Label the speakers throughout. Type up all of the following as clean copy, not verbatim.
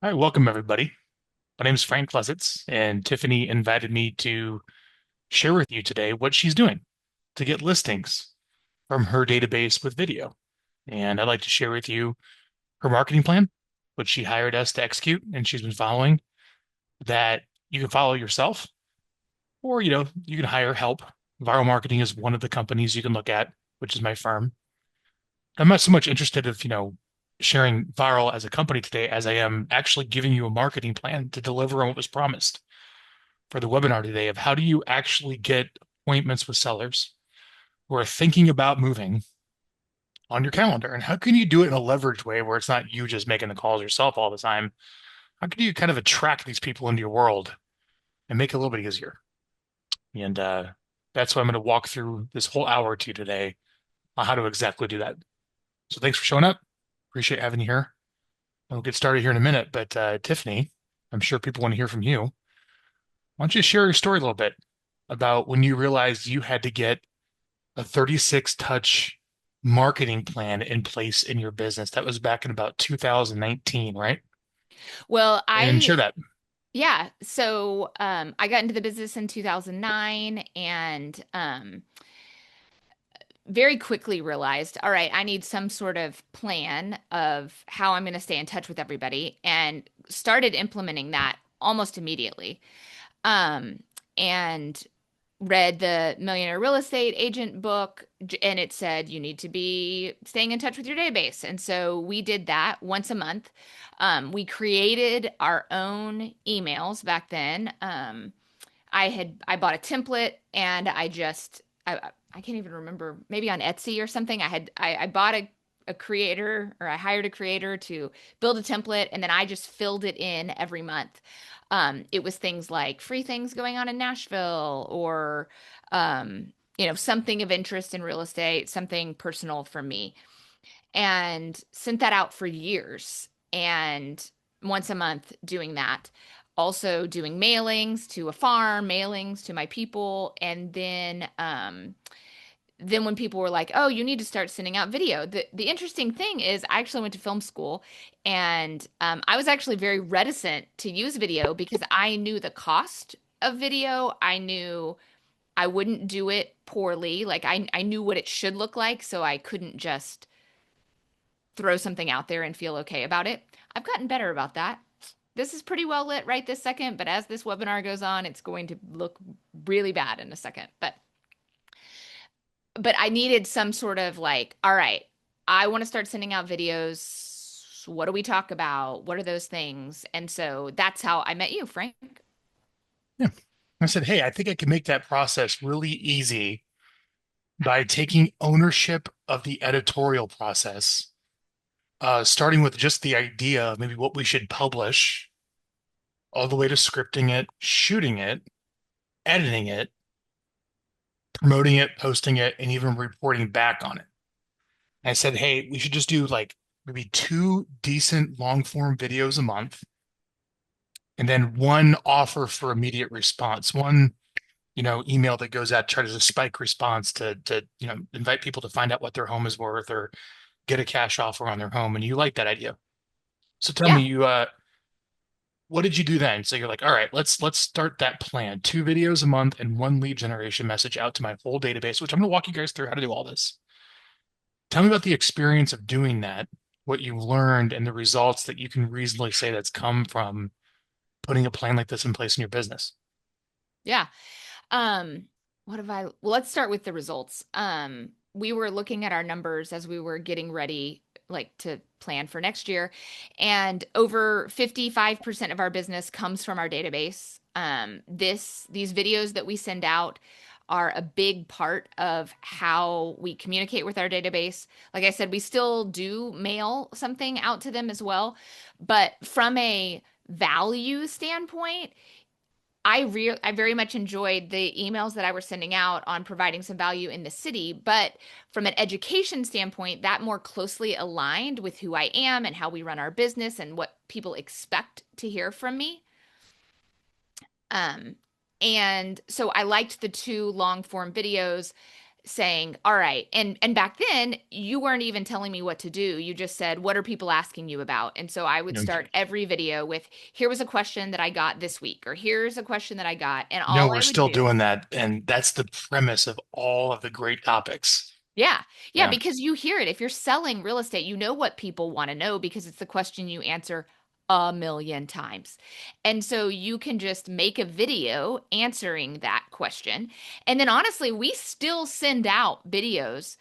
Speaker 1: All right, welcome everybody. My name is Frank Klesitz, and Tiffany invited me to share with you today what she's doing to get listings from her database with video. And I'd like to share with you her marketing plan, which she hired us to execute, and she's been following that you can follow yourself, or you can hire help. Vyral Marketing is one of the companies you can look at, which is my firm. I'm not so much interested of, sharing Vyral as a company today as I am actually giving you a marketing plan to deliver on what was promised for the webinar today of how do you actually get appointments with sellers who are thinking about moving on your calendar, and how can you do it in a leveraged way where it's not you just making the calls yourself all the time? How can you kind of attract these people into your world and make it a little bit easier? And that's why I'm going to walk through this whole hour to you today on how to exactly do that. So thanks for showing up. Appreciate having you here. We'll get started here in a minute, but Tiffany, I'm sure people want to hear from you. Why don't you share your story a little bit about when you realized you had to get a 36 touch marketing plan in place in your business? That was back in about 2019, right?
Speaker 2: Well,
Speaker 1: And share that.
Speaker 2: yeah, so I got into the business in 2009 and very quickly realized, all right, I need some sort of plan of how I'm going to stay in touch with everybody and started implementing that almost immediately. Um, and read the Millionaire Real Estate Agent book, and it said you need to be staying in touch with your database. And so we did that once a month. We created our own emails back then. I bought a template and I can't even remember, maybe on Etsy or something. I bought a creator, or I hired a creator to build a template, and then I just filled it in every month. It was things like free things going on in Nashville, or something of interest in real estate, something personal for me, and sent that out for years. And once a month doing that. Also doing mailings to a farm, mailings to my people, and then when people were like, "Oh, you need to start sending out video." The interesting thing is, I actually went to film school, and I was actually very reticent to use video because I knew the cost of video. I knew I wouldn't do it poorly. Like I knew what it should look like, so I couldn't just throw something out there and feel okay about it. I've gotten better about that. This is pretty well lit right this second, but as this webinar goes on, it's going to look really bad in a second. But I needed some sort of like, all right, I want to start sending out videos. What do we talk about? What are those things? And so that's how I met you, Frank.
Speaker 1: Yeah. I said, hey, I think I can make that process really easy by taking ownership of the editorial process, starting with just the idea of maybe what we should publish, all the way to scripting it, shooting it, editing it, promoting it, posting it, and even reporting back on it. I said, hey, we should just do like maybe two decent long form videos a month, and then one offer for immediate response, one, email that goes out, try to spike response to, invite people to find out what their home is worth or get a cash offer on their home. And you like that idea. So tell me,
Speaker 2: Yeah.
Speaker 1: what did you do then? So you're like, all right, let's start that plan. Two videos a month and one lead generation message out to my whole database, which I'm going to walk you guys through how to do all this. Tell me about the experience of doing that, what you learned, and the results that you can reasonably say that's come from putting a plan like this in place in your business.
Speaker 2: Yeah. Um, what have I, well, let's start with the results. We were looking at our numbers as we were getting ready, like to plan for next year, and over 55% of our business comes from our database. These videos that we send out are a big part of how we communicate with our database. Like I said, we still do mail something out to them as well, but from a value standpoint, I very much enjoyed the emails that I were sending out on providing some value in the city, but from an education standpoint, that more closely aligned with who I am and how we run our business and what people expect to hear from me. Um, and so I liked the two long form videos. saying, all right, and back then you weren't even telling me what to do. You just said, what are people asking you about? And so I would
Speaker 1: You know,
Speaker 2: start every video with, here was a question that I got this week, or here's a question that I got. And
Speaker 1: no,
Speaker 2: all
Speaker 1: we're
Speaker 2: I would
Speaker 1: still
Speaker 2: do,
Speaker 1: doing that, and that's the premise of all of the great topics.
Speaker 2: yeah, yeah,
Speaker 1: Yeah,
Speaker 2: because you hear it. If you're selling real estate, you know what people want to know because it's the question you answer a million times. And so you can just make a video answering that question. And then honestly, we still send out videos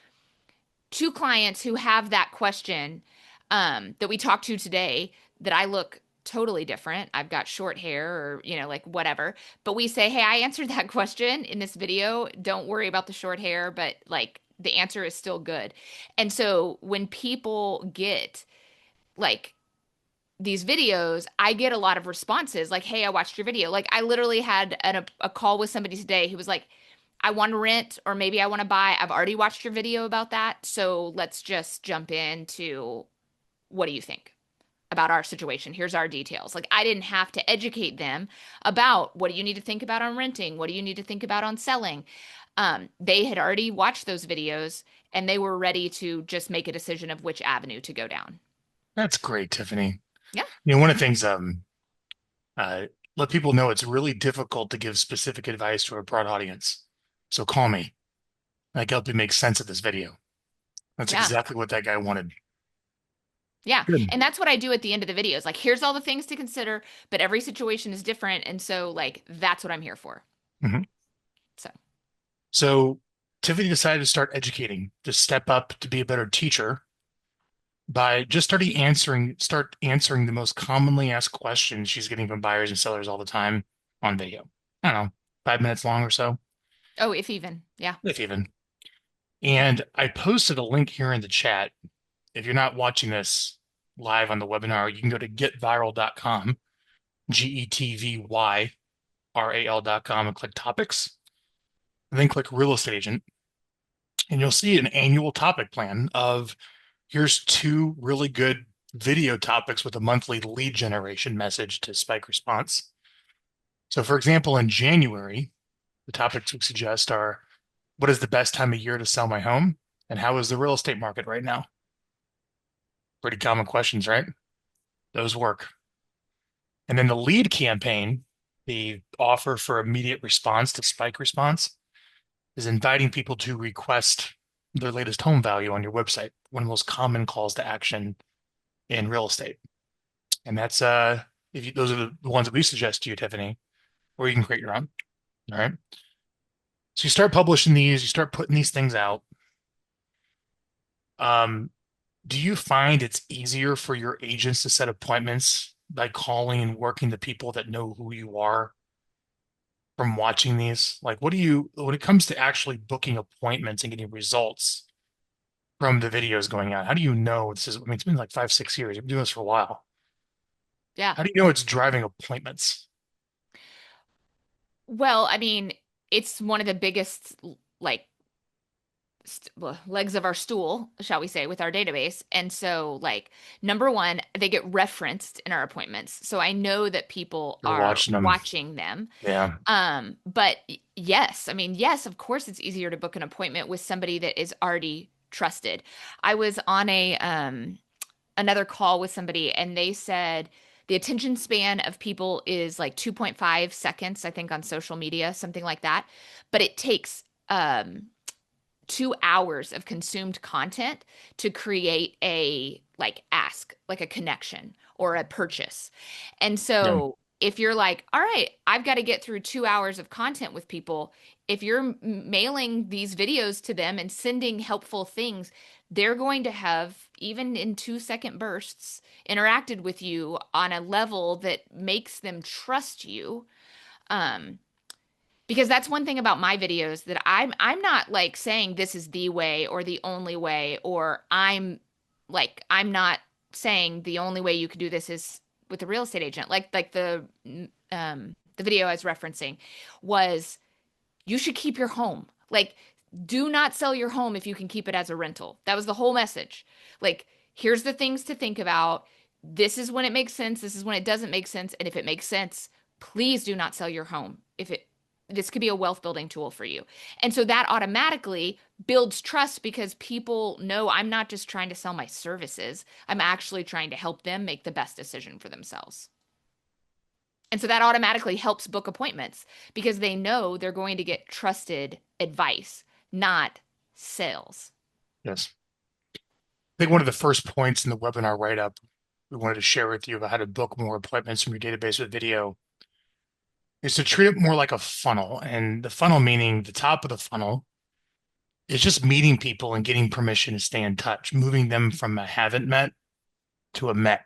Speaker 2: to clients who have that question that we talked to today that I look totally different. I've got short hair or, like whatever. But we say, hey, I answered that question in this video. Don't worry about the short hair, but like the answer is still good. And so when people get like these videos, I get a lot of responses like, hey, I watched your video. Like I literally had a call with somebody today who was like, I want to rent or maybe I want to buy. I've already watched your video about that. So let's just jump into what do you think about our situation? Here's our details. Like I didn't have to educate them about what do you need to think about on renting? What do you need to think about on selling? They had already watched those videos and they were ready to just make a decision of which avenue to go down.
Speaker 1: that's great, Tiffany.
Speaker 2: Yeah.
Speaker 1: One of the things, uh, let people know it's really difficult to give specific advice to a broad audience. So call me. I can help you make sense of this video. That's
Speaker 2: Yeah.
Speaker 1: exactly what that guy wanted.
Speaker 2: Yeah.
Speaker 1: Good.
Speaker 2: And that's what I do at the end of the videos. Like, here's all the things to consider, but every situation is different. And so, like, that's what I'm here for.
Speaker 1: Mhm.
Speaker 2: So,
Speaker 1: So Tiffany decided to start educating, to step up to be a better teacher by just start answering the most commonly asked questions she's getting from buyers and sellers all the time on video. I don't know, 5 minutes long or so,
Speaker 2: oh, if even. Yeah.
Speaker 1: if even. And I posted a link here in the chat. If you're not watching this live on the webinar, you can go to getvyral.com, GETVYRAL.com, and click topics, and then click real estate agent. And you'll see an annual topic plan of here's two really good video topics with a monthly lead generation message to spike response. So, for example, in January, the topics we suggest are what is the best time of year to sell my home? And how is the real estate market right now? Pretty common questions, right? Those work. And then the lead campaign, the offer for immediate response to spike response, is inviting people to request their latest home value on your website, one of the most common calls to action in real estate. And that's if you, those are the ones that we suggest to you, Tiffany, or you can create your own. All right. So you start publishing these, you start putting these things out. Um, do you find it's easier for your agents to set appointments by calling and working the people that know who you are from watching these? Like, what do you, when it comes to actually booking appointments and getting results from the videos going out, how do you know this is, I mean, it's been like 5, 6 years. You've been doing this for a while.
Speaker 2: Yeah.
Speaker 1: How do you know it's driving appointments?
Speaker 2: Well, I mean, it's one of the biggest, like, legs of our stool, shall we say, with our database. And so, like, number one, they get referenced in our appointments. So I know that people
Speaker 1: You're
Speaker 2: are
Speaker 1: watching them.
Speaker 2: watching them.
Speaker 1: Yeah.
Speaker 2: But yes, I mean, yes, of course it's easier to book an appointment with somebody that is already trusted. I was on a another call with somebody and they said the attention span of people is like 2.5 seconds, I think, on social media, something like that. But it takes 2 hours of consumed content to create a like ask, like a connection or a purchase. And
Speaker 1: Yeah.
Speaker 2: so if you're like, all right, I've got to get through 2 hours of content with people, if you're mailing these videos to them and sending helpful things, they're going to have, even in 2 second bursts, interacted with you on a level that makes them trust you. Um, because that's one thing about my videos that I'm not like saying this is the way or the only way, or I'm not saying the only way you could do this is with a real estate agent. Like the video I was referencing was you should keep your home. Like, do not sell your home if you can keep it as a rental. That was the whole message. Like, here's the things to think about. This is when it makes sense. This is when it doesn't make sense. And if it makes sense, please do not sell your home. If it this could be a wealth building tool for you. And so that automatically builds trust because people know I'm not just trying to sell my services, I'm actually trying to help them make the best decision for themselves. And so that automatically helps book appointments because they know they're going to get trusted advice, not sales.
Speaker 1: Yes. I think one of the first points in the webinar write-up we wanted to share with you about how to book more appointments from your database with video is to treat it more like a funnel. And the funnel meaning the top of the funnel is just meeting people and getting permission to stay in touch, moving them from a haven't met to a met.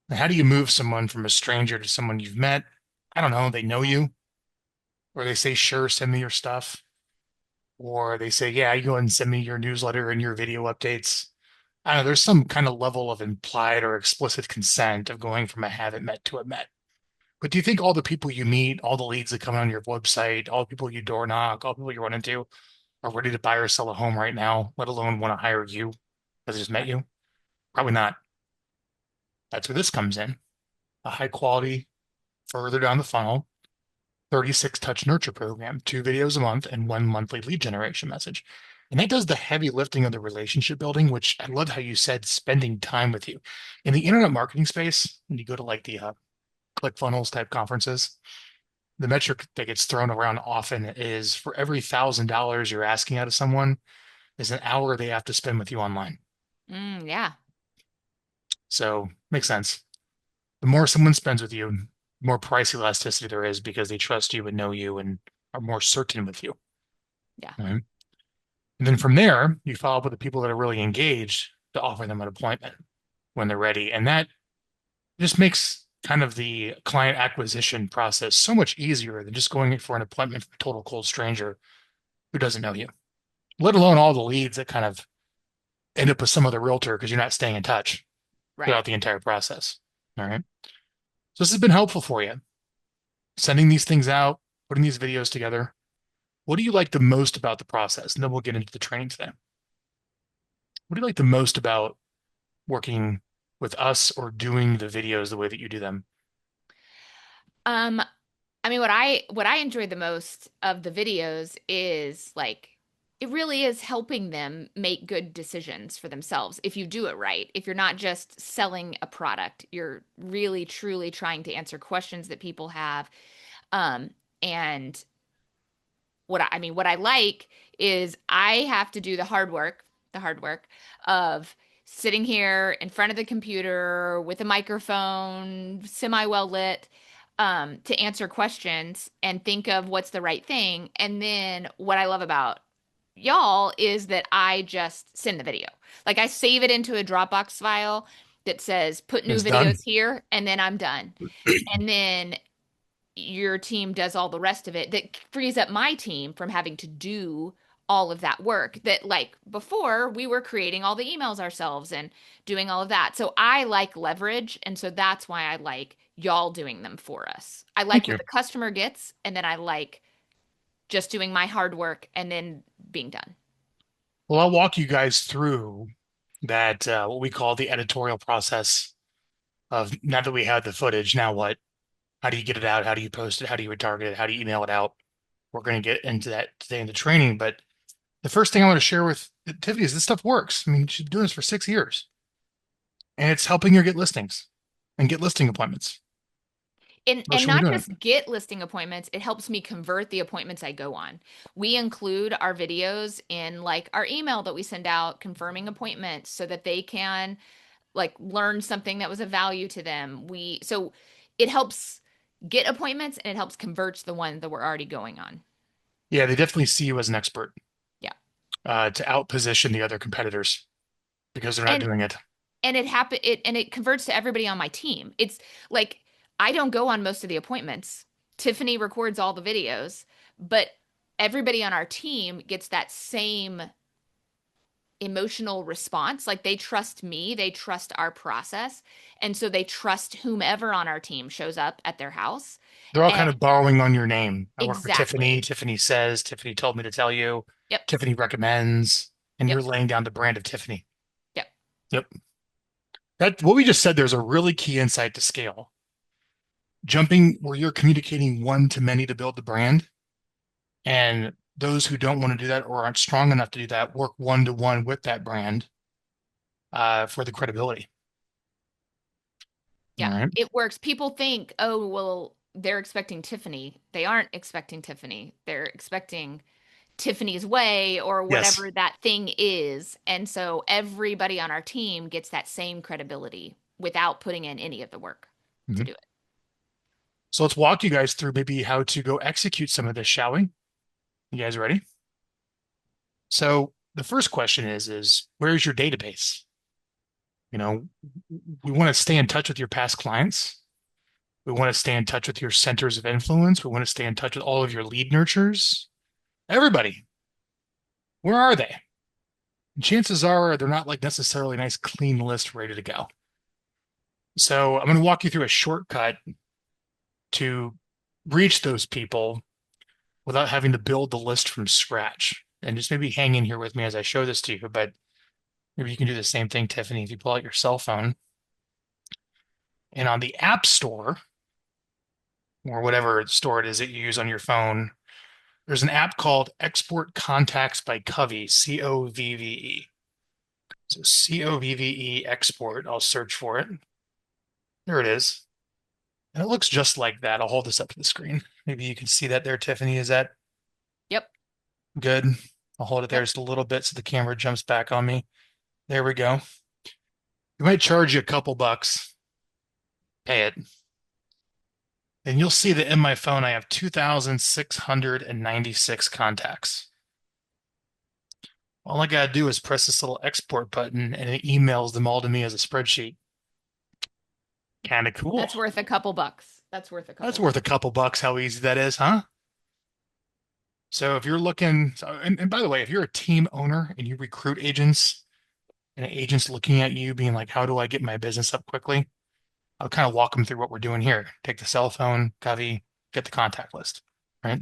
Speaker 1: And how do you move someone from a stranger to someone you've met? I don't know. They know you, or they say, sure, send me your stuff. Or they say, yeah, you go and send me your newsletter and your video updates. I don't know. There's some kind of level of implied or explicit consent of going from a haven't met to a met. But do you think all the people you meet, all the leads that come on your website, all the people you door knock, all the people you run into are ready to buy or sell a home right now, let alone want to hire you because they just met you? Probably not. That's where this comes in. A high quality, further down the funnel, 36 touch nurture program, 2 videos a month and one monthly lead generation message. And that does the heavy lifting of the relationship building, which I love how you said spending time with you. In the internet marketing space, when you go to like the ClickFunnels type conferences, the metric that gets thrown around often is for every $1,000 you're asking out of someone is an hour they have to spend with you online.
Speaker 2: Yeah.
Speaker 1: So makes sense. The more someone spends with you, the more price elasticity there is because they trust you and know you and are more certain with you.
Speaker 2: Yeah.
Speaker 1: Right? And then from there, you follow up with the people that are really engaged to offer them an appointment when they're ready. And that just makes kind of the client acquisition process so much easier than just going for an appointment from a total cold stranger who doesn't know you, let alone all the leads that kind of end up with some other realtor because you're not staying in touch
Speaker 2: Right.
Speaker 1: throughout the entire process. All right. So this has been helpful for you. Sending these things out, putting these videos together. What do you like the most about the process? And then we'll get into the training today. What do you like the most about working with us or doing the videos the way that you do them?
Speaker 2: Um, I mean, what I enjoy the most of the videos is like it really is helping them make good decisions for themselves if you do it right. If you're not just selling a product, you're really truly trying to answer questions that people have. And what I like is I have to do the hard work of sitting here in front of the computer with a microphone, semi well lit, to answer questions and think of what's the right thing. And then what I love about y'all is that I just send the video. Like I save it into a Dropbox file that says put new
Speaker 1: It's done.
Speaker 2: videos here, and then I'm done. And then your team does all the rest of it that frees up my team from having to do all of that work that like before we were creating all the emails ourselves and doing all of that. So I like leverage, and so that's why I like y'all doing them for us. I like
Speaker 1: Thank
Speaker 2: what
Speaker 1: you.
Speaker 2: the customer gets, and then I like just doing my hard work and then being done.
Speaker 1: Well, I'll walk you guys through that, what we call the editorial process of now that we have the footage, now what? How do you get it out? How do you post it? How do you retarget it? How do you email it out? We're going to get into that today in the training. But the first thing I want to share with Tiffany is this stuff works. I mean, she's been doing this for 6 years and it's helping her get listings and get listing appointments. What
Speaker 2: And
Speaker 1: should we be
Speaker 2: not
Speaker 1: doing?
Speaker 2: just get listing appointments, it helps me convert the appointments I go on. We include our videos in like our email that we send out confirming appointments so that they can like learn something that was of value to them. We so it helps get appointments and it helps convert the one that we're already going on.
Speaker 1: Yeah, they definitely see you as an expert
Speaker 2: Yeah.
Speaker 1: to outposition the other competitors because they're not
Speaker 2: And
Speaker 1: doing it.
Speaker 2: it converts to everybody on my team. It's like I don't go on most of the appointments. Tiffany records all the videos, but everybody on our team gets that same emotional response. Like they trust me, they trust our process, and so they trust whomever on our team shows up at their house.
Speaker 1: They're all
Speaker 2: And
Speaker 1: kind of borrowing on your name. I work for Tiffany.
Speaker 2: exactly.
Speaker 1: Tiffany says, Tiffany told me to tell you,
Speaker 2: Yep.
Speaker 1: Tiffany recommends, and
Speaker 2: Yep.
Speaker 1: you're laying down the brand of Tiffany.
Speaker 2: Yep.
Speaker 1: Yep. That what we just said, there's a really key insight to scale. jumping where you're communicating one to many to build the brand. And those who don't want to do that or aren't strong enough to do that work one to one with that brand for the credibility. All
Speaker 2: Yeah,
Speaker 1: right.
Speaker 2: it works. People think, oh, well, they're expecting Tiffany. They aren't expecting Tiffany. They're expecting Tiffany's way or
Speaker 1: Yes.
Speaker 2: whatever that thing is. And so everybody on our team gets that same credibility without putting in any of the work to
Speaker 1: Mhm.
Speaker 2: do it.
Speaker 1: So let's walk you guys through maybe how to go execute some of this, shall we? You guys ready? So the first question is where's your database? You know, we want to stay in touch with your past clients. We want to stay in touch with your centers of influence. We want to stay in touch with all of your lead nurturers. Everybody, where are they? And chances are they're not like necessarily a nice clean list ready to go. So I'm going to walk you through a shortcut to reach those people without having to build the list from scratch. And just maybe hang in here with me as I show this to you. But maybe you can do the same thing, Tiffany, if you pull out your cell phone and on the App Store or whatever store it is that you use on your phone, there's an app called Export Contacts by Covey, Covve. So Covve export. I'll search for it. There it is. And it looks just like that. I'll hold this up to the screen. Maybe you can see that there, Tiffany. Is that
Speaker 2: Yep.
Speaker 1: good? I'll hold it there
Speaker 2: Yep.
Speaker 1: just a little bit so the camera jumps back on me. There we go. We might charge you a couple bucks. Pay it. And you'll see that in my phone, I have 2,696 contacts. All I got to do is press this little export button and it emails them all to me as a spreadsheet. Kind of cool.
Speaker 2: That's worth a couple bucks. That's worth a
Speaker 1: That's
Speaker 2: couple
Speaker 1: worth a
Speaker 2: bucks.
Speaker 1: couple bucks how easy that is, huh? So if you're looking, and by the way, if you're a team owner and you recruit agents and an agent's looking at you being like, how do I get my business up quickly? I'll kind of walk them through what we're doing here. Take the cell phone, Covey, get the contact list, right?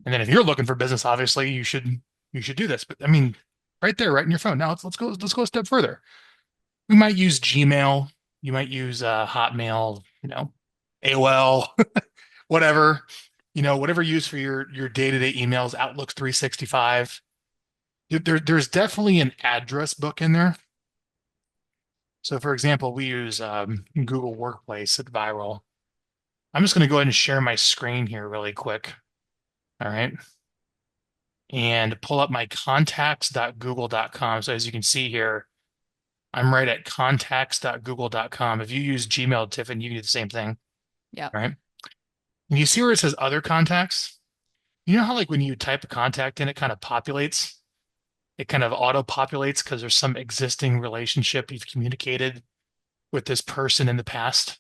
Speaker 1: And then if you're looking for business, obviously you should do this. But I mean, right there, right in your phone. Now let's go a step further. We might use Gmail. You might use Hotmail, AOL, whatever, whatever you use for your day-to-day emails, Outlook 365. There's definitely an address book in there. So for example, we use Google Workplace at Vyral. I'm just going to go ahead and share my screen here really quick. All right. And pull up my contacts.google.com. So as you can see here, I'm right at contacts.google.com. If you use Gmail, Tiffin, you can do the same thing.
Speaker 2: Yep.
Speaker 1: All right. And you see where it says other contacts? You know how like when you type a contact in, it kind of populates? It kind of auto-populates because there's some existing relationship you've communicated with this person in the past.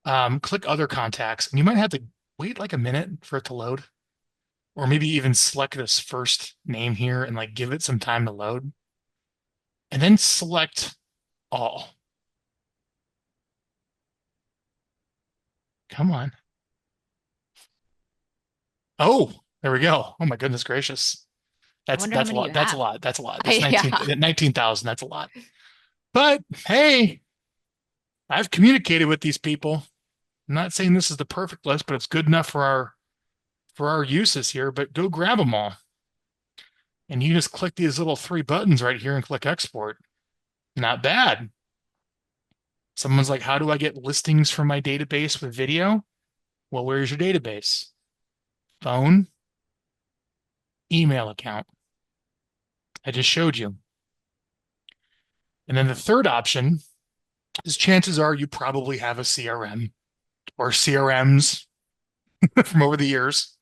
Speaker 1: Click other contacts, and you might have to wait like a minute for it to load, or maybe even select this first name here and like give it some time to load, and then select all. Come on. Oh, there we go. Oh my goodness gracious.
Speaker 2: I
Speaker 1: That's
Speaker 2: wonder how
Speaker 1: that's a
Speaker 2: many you
Speaker 1: lot. That's a
Speaker 2: have.
Speaker 1: lot. That's a lot. That's
Speaker 2: Yeah.
Speaker 1: 19,000. That's a lot. But hey, I've communicated with these people. I'm not saying this is the perfect list, but it's good enough for our uses here. But go grab them all. And you just click these little three buttons right here and click export. Not bad. Someone's like, how do I get listings from my database with video? Well, where's your database? Phone, email account. I just showed you. And then the third option is chances are you probably have a CRM or CRMs from over the years,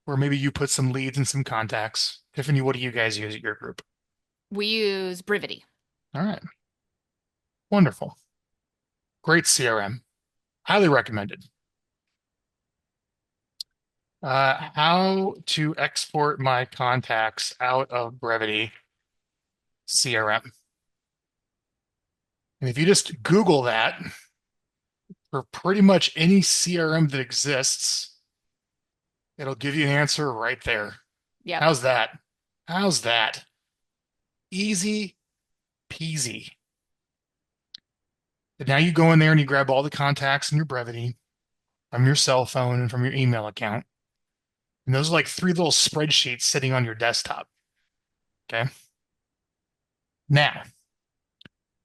Speaker 1: or maybe you put some leads and some contacts. Tiffany, what do you guys use at your group?
Speaker 2: We use Brivity.
Speaker 1: All right. Wonderful. Great CRM. Highly recommended. How to export my contacts out of Brevity CRM. And if you just Google that for pretty much any CRM that exists, it'll give you an answer right there.
Speaker 2: Yep.
Speaker 1: How's that? How's that? Easy peasy. But now you go in there and you grab all the contacts in your brevity from your cell phone and from your email account. And those are like three little spreadsheets sitting on your desktop. Okay. Now,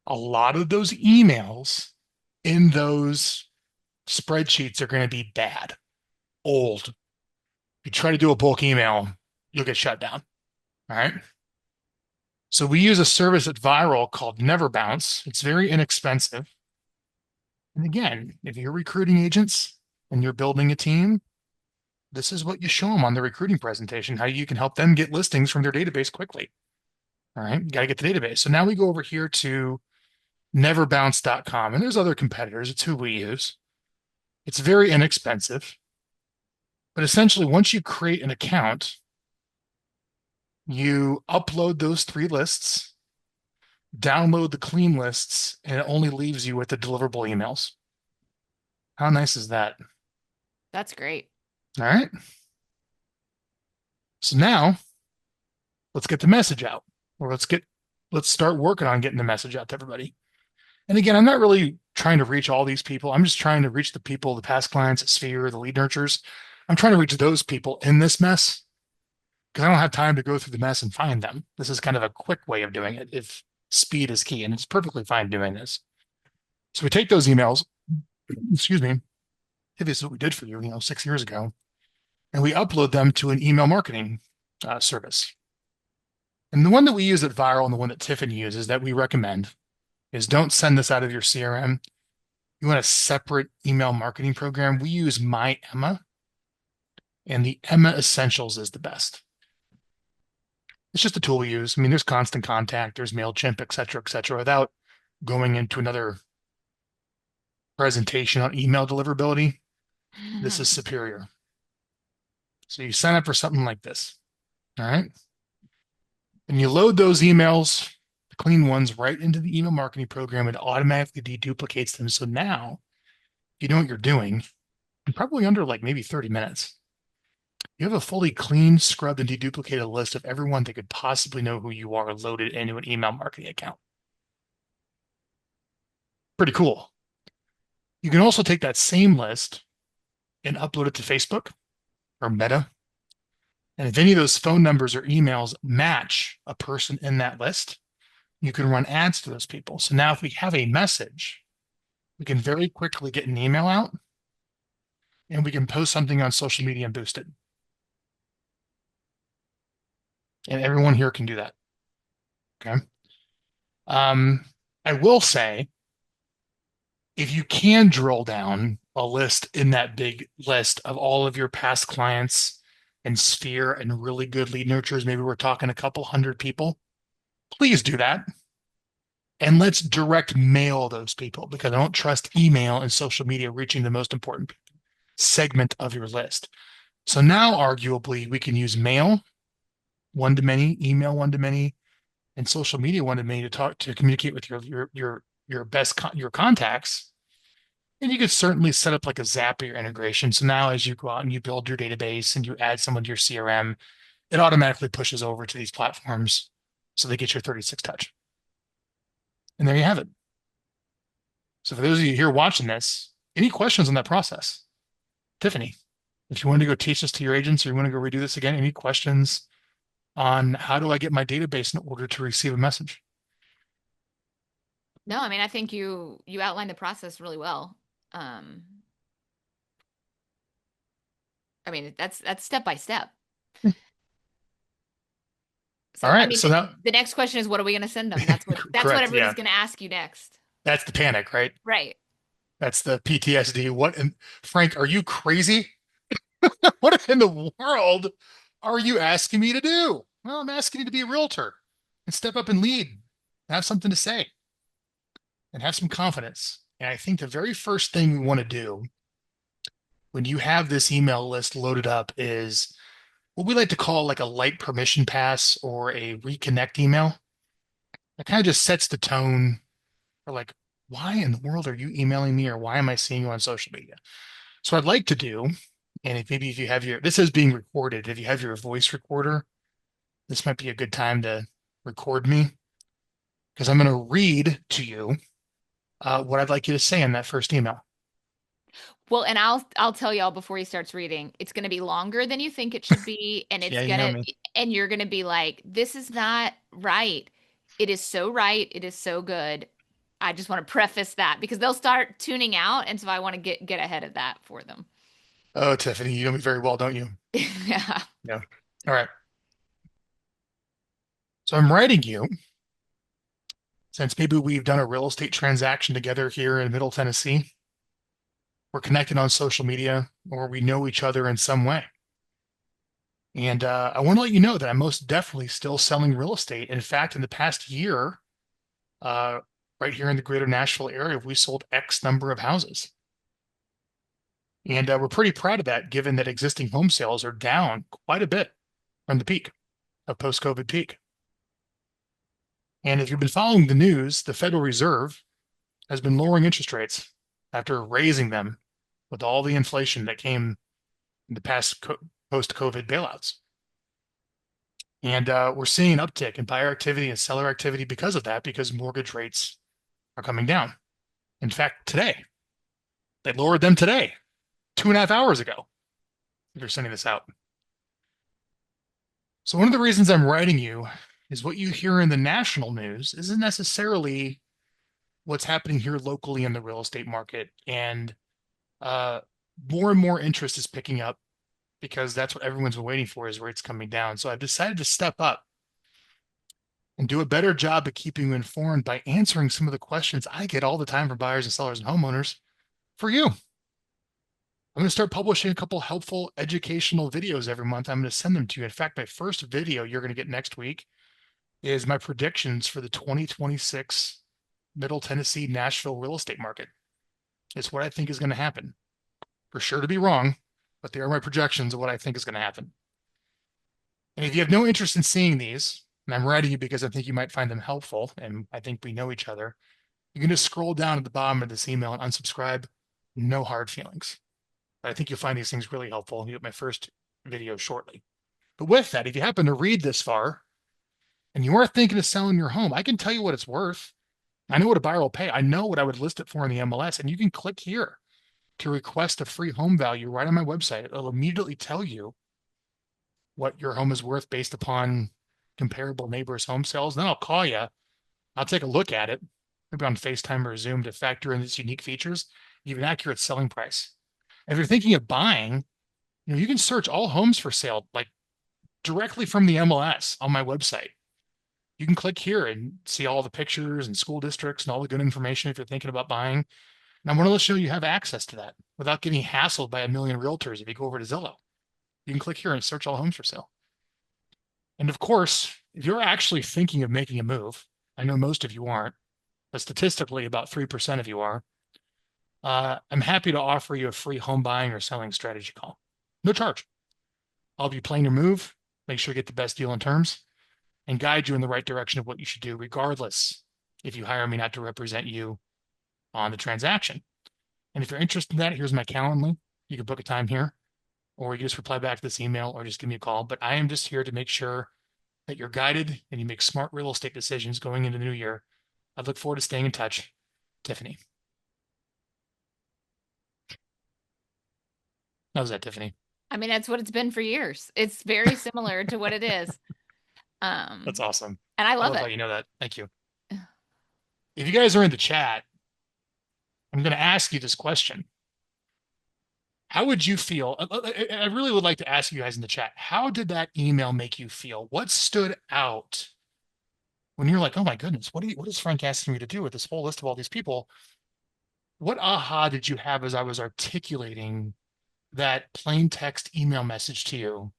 Speaker 1: a lot of those emails in those spreadsheets are going to be bad, old. If you try to do a bulk email, you'll get shut down. All right. So we use a service at Vyral called Never Bounce. It's very inexpensive. And again, if you're recruiting agents and you're building a team, this is what you show them on the recruiting presentation, how you can help them get listings from their database quickly. All right. You got to get the database. So now we go over here to neverbounce.com, and there's other competitors. It's who we use. It's very inexpensive. But essentially, once you create an account, you upload those three lists, download the clean lists, and it only leaves you with the deliverable emails. How nice is that?
Speaker 2: That's great.
Speaker 1: All right. So now let's get the message out, or let's start working on getting the message out to everybody. And again, I'm not really trying to reach all these people. I'm just trying to reach the people, the past clients at Sphere, the lead nurturers. I'm trying to reach those people in this mess because I don't have time to go through the mess and find them. This is kind of a quick way of doing it if speed is key, and it's perfectly fine doing this. So we take those emails, excuse me, if this is what we did for you, 6 years ago, and we upload them to an email marketing service. And the one that we use at Vyral and the one that Tiffany uses that we recommend is don't send this out of your CRM. You want a separate email marketing program. We use My Emma, and the Emma Essentials is the best. It's just a tool we use. I mean, there's Constant Contact, there's MailChimp, et cetera, without going into another presentation on email deliverability. This is superior. So you sign up for something like this. All right. And you load those emails, the clean ones, right into the email marketing program. It automatically deduplicates them. So now, if you know what you're doing, in probably under like maybe 30 minutes, you have a fully clean, scrubbed, and deduplicated list of everyone that could possibly know who you are loaded into an email marketing account. Pretty cool. You can also take that same list and upload it to Facebook or Meta. And if any of those phone numbers or emails match a person in that list, you can run ads to those people. So now if we have a message, we can very quickly get an email out and we can post something on social media and boost it. And everyone here can do that. Okay. Um, I will say, if you can drill down a list in that big list of all of your past clients and Sphere and really good lead nurturers, maybe we're talking a couple hundred people, please do that. And let's direct mail those people because I don't trust email and social media reaching the most important segment of your list. So now, arguably, we can use mail one to many, email one to many, and social media one to many to communicate with your contacts. And you could certainly set up like a Zapier integration. So now, as you go out and you build your database and you add someone to your CRM, it automatically pushes over to these platforms so they get your 36 touch. And there you have it. So for those of you here watching this, any questions on that process? Tiffany, if you want to go teach this to your agents or you want to go redo this again, any questions on how do I get my database in order to receive a message?
Speaker 2: No, I mean, I think you outlined the process really well. Um, I mean, that's step by step.
Speaker 1: All
Speaker 2: So, I
Speaker 1: right.
Speaker 2: mean,
Speaker 1: So now,
Speaker 2: the next question is, what are we going to send them? That's what
Speaker 1: correct.
Speaker 2: everybody's
Speaker 1: Yeah.
Speaker 2: going to ask you next.
Speaker 1: That's the panic, right?
Speaker 2: Right.
Speaker 1: That's the PTSD. What, and Frank, are you crazy? What in the world are you asking me to do? Well, I'm asking you to be a realtor and step up and lead, have something to say, and have some confidence. And I think the very first thing we want to do when you have this email list loaded up is what we like to call like a light permission pass or a reconnect email. It kind of just sets the tone for like, why in the world are you emailing me or why am I seeing you on social media? So I'd like to do, and if you have this is being recorded, if you have your voice recorder, this might be a good time to record me because I'm going to read to you what I'd like you to say in that first email.
Speaker 2: Well, and I'll tell y'all before he starts reading, it's going to be longer than you think it should be, and
Speaker 1: Yeah, you know me.
Speaker 2: you're going to be like, this is not right. It is so right. It is so good. I just want to preface that because they'll start tuning out, and so I want to get ahead of that for them.
Speaker 1: Oh, Tiffany, you know me very well, don't you?
Speaker 2: Yeah.
Speaker 1: Yeah. All right. So I'm writing you since maybe we've done a real estate transaction together here in Middle Tennessee. We're connected on social media or we know each other in some way. And I want to let you know that I'm most definitely still selling real estate. In fact, in the past year, uh, right here in the greater Nashville area, we sold X number of houses. And we're pretty proud of that, given that existing home sales are down quite a bit from the peak of post-COVID peak. And if you've been following the news, the Federal Reserve has been lowering interest rates after raising them with all the inflation that came in the past post-COVID bailouts. And we're seeing an uptick in buyer activity and seller activity because of that, because mortgage rates are coming down. In fact, today, they lowered them today, 2.5 hours ago. They're sending this out. So one of the reasons I'm writing you is what you hear in the national news isn't necessarily what's happening here locally in the real estate market. And uh, more and more interest is picking up because that's what everyone's been waiting for is rates coming down. So I've decided to step up and do a better job of keeping you informed by answering some of the questions I get all the time from buyers and sellers and homeowners for you. I'm going to start publishing a couple helpful educational videos every month. I'm going to send them to you. In fact, my first video you're going to get next week is my predictions for the 2026 Middle Tennessee Nashville real estate market. It's what I think is going to happen. For sure to be wrong, but they are my projections of what I think is going to happen. And if you have no interest in seeing these, and I'm writing you because I think you might find them helpful, and I think we know each other, you can just scroll down at the bottom of this email and unsubscribe. No hard feelings. But I think you'll find these things really helpful. You get my first video shortly. But with that, if you happen to read this far and you are thinking of selling your home, I can tell you what it's worth. I know what a buyer will pay. I know what I would list it for in the MLS, and you can click here to request a free home value right on my website. It'll immediately tell you what your home is worth based upon comparable neighbors' home sales. Then I'll call you. I'll take a look at it, maybe on FaceTime or Zoom to factor in its unique features, give an accurate selling price. If you're thinking of buying, you can search all homes for sale, like directly from the MLS on my website. You can click here and see all the pictures and school districts and all the good information if you're thinking about buying. And I want to show you have access to that without getting hassled by a million realtors if you go over to Zillow. You can click here and search all homes for sale. And of course, if you're actually thinking of making a move, I know most of you aren't, but statistically about 3% of you are, I'm happy to offer you a free home buying or selling strategy call. No charge. I'll be playing your move, make sure you get the best deal and terms, and guide you in the right direction of what you should do, regardless if you hire me not to represent you on the transaction. And if you're interested in that, here's my Calendly. You can book a time here, or you can just reply back to this email or just give me a call. But I am just here to make sure that you're guided and you make smart real estate decisions going into the new year. I look forward to staying in touch. Tiffany. How's that, Tiffany?
Speaker 2: I mean, that's what it's been for years. It's very similar to what it is.
Speaker 1: That's
Speaker 2: Um,
Speaker 1: awesome.
Speaker 2: and I
Speaker 1: I
Speaker 2: love
Speaker 1: love how
Speaker 2: it.
Speaker 1: you know that. Thank you. If you guys are in the chat, I'm going to ask you this question. How would you feel? I really would like to ask you guys in the chat, how did that email make you feel? What stood out when you're like, oh my goodness, what is Frank asking me to do with this whole list of all these people? What aha did you have as I was articulating that plain text email message to you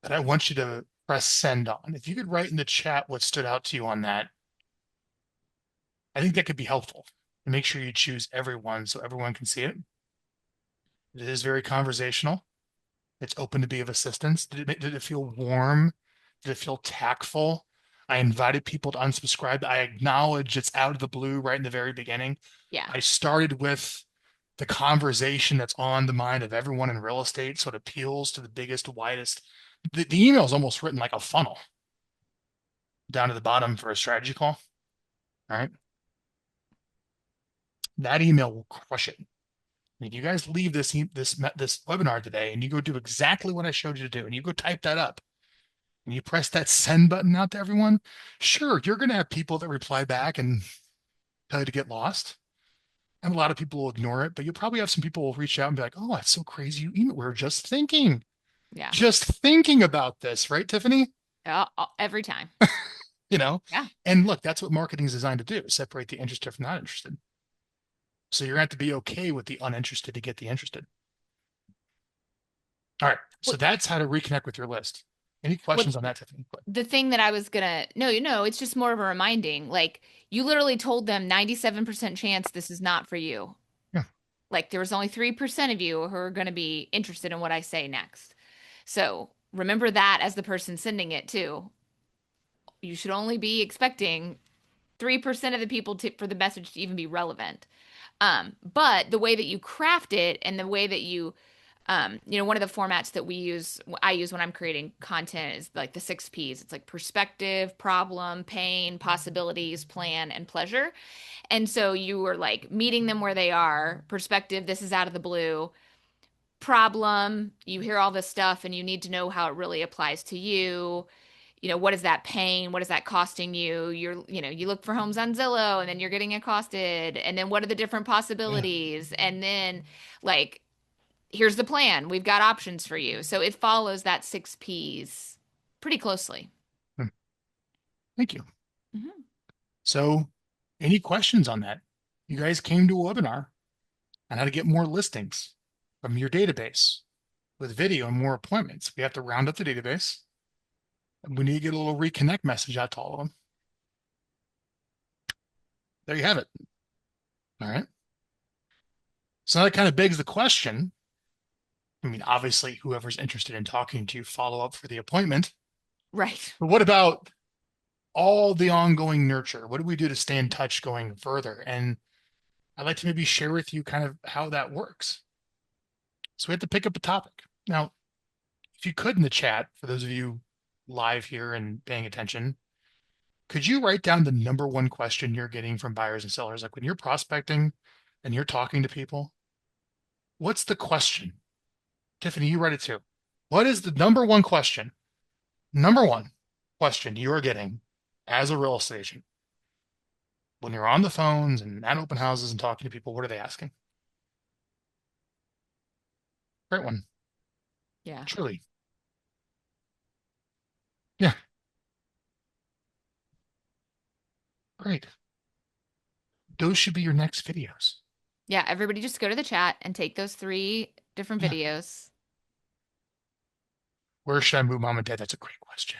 Speaker 1: that I want you to press send on? If you could write in the chat what stood out to you on that, I think that could be helpful. And make sure you choose everyone so everyone can see it. It is very conversational. It's open to be of assistance. Did it feel warm? Did it feel tactful? I invited people to unsubscribe. I acknowledged it's out of the blue right in the very beginning.
Speaker 2: Yeah.
Speaker 1: I started with the conversation that's on the mind of everyone in real estate, so it appeals to the biggest, widest. The email is almost written like a funnel down to the bottom for a strategy call. All right. that email will crush it. If you guys leave this webinar today and you go do exactly what I showed you to do, and you go type that up and you press that send button out to everyone, sure, you're going to have people that reply back and tell you to get lost. And a lot of people will ignore it, but you'll probably have some people will reach out and be like, oh, that's so crazy. We're
Speaker 2: Yeah.
Speaker 1: just thinking about this, right, Tiffany?
Speaker 2: Every time.
Speaker 1: You know,
Speaker 2: Yeah.
Speaker 1: and look, that's what marketing is designed to do, separate the interested from not interested. So you're going to have to be okay with the uninterested to get the interested. All right. So
Speaker 2: What,
Speaker 1: that's how to reconnect with your list. Any
Speaker 2: what
Speaker 1: questions on that, Tiffany?
Speaker 2: the thing that I was gonna, no, it's just more of a reminding. Like you literally told them 97% chance this is not for you.
Speaker 1: Yeah.
Speaker 2: Like there was only 3% of you who are going to be interested in what I say next. So remember that as the person sending it too. You should only be expecting 3% of the people for the message to even be relevant. But the way that you craft it and the way that one of the formats that I use when I'm creating content is like the 6 Ps. It's like perspective, problem, pain, possibilities, plan, and pleasure. And so you are like meeting them where they are. Perspective, this is out of the blue. Problem, you hear all this stuff and you need to know how it really applies to you. What is that pain? What is that costing you? You look for homes on Zillow and then you're getting accosted. And then what are the different
Speaker 1: Yeah.
Speaker 2: possibilities? And then like, here's the plan. We've got options for you. So it follows that 6 Ps pretty closely.
Speaker 1: Hmm. Thank you.
Speaker 2: Mhm.
Speaker 1: So, any questions on that? You guys came to a webinar on how to get more listings from your database with video and more appointments. We have to round up the database. And we need to get a little reconnect message out to all of them. There you have it. All right. So that kind of begs the question. I mean, obviously, whoever's interested in talking to you, follow up for the appointment.
Speaker 2: Right.
Speaker 1: But what about all the ongoing nurture? What do we do to stay in touch going further? And I'd like to maybe share with you kind of how that works. So we have to pick up a topic. Now, if you could in the chat, for those of you live here and paying attention, could you write down the number one question you're getting from buyers and sellers? Like when you're prospecting and you're talking to people, what's the question? Tiffany, you write it too. What is the number one question you are getting as a real estate agent? When you're on the phones and at open houses and talking to people, what are they asking? Great one.
Speaker 2: Yeah.
Speaker 1: Truly. Yeah, great. Those should be your next videos.
Speaker 2: Yeah. Everybody just go to the chat and take those 3 different
Speaker 1: Yeah.
Speaker 2: videos.
Speaker 1: Where should I move mom and dad? That's a great question.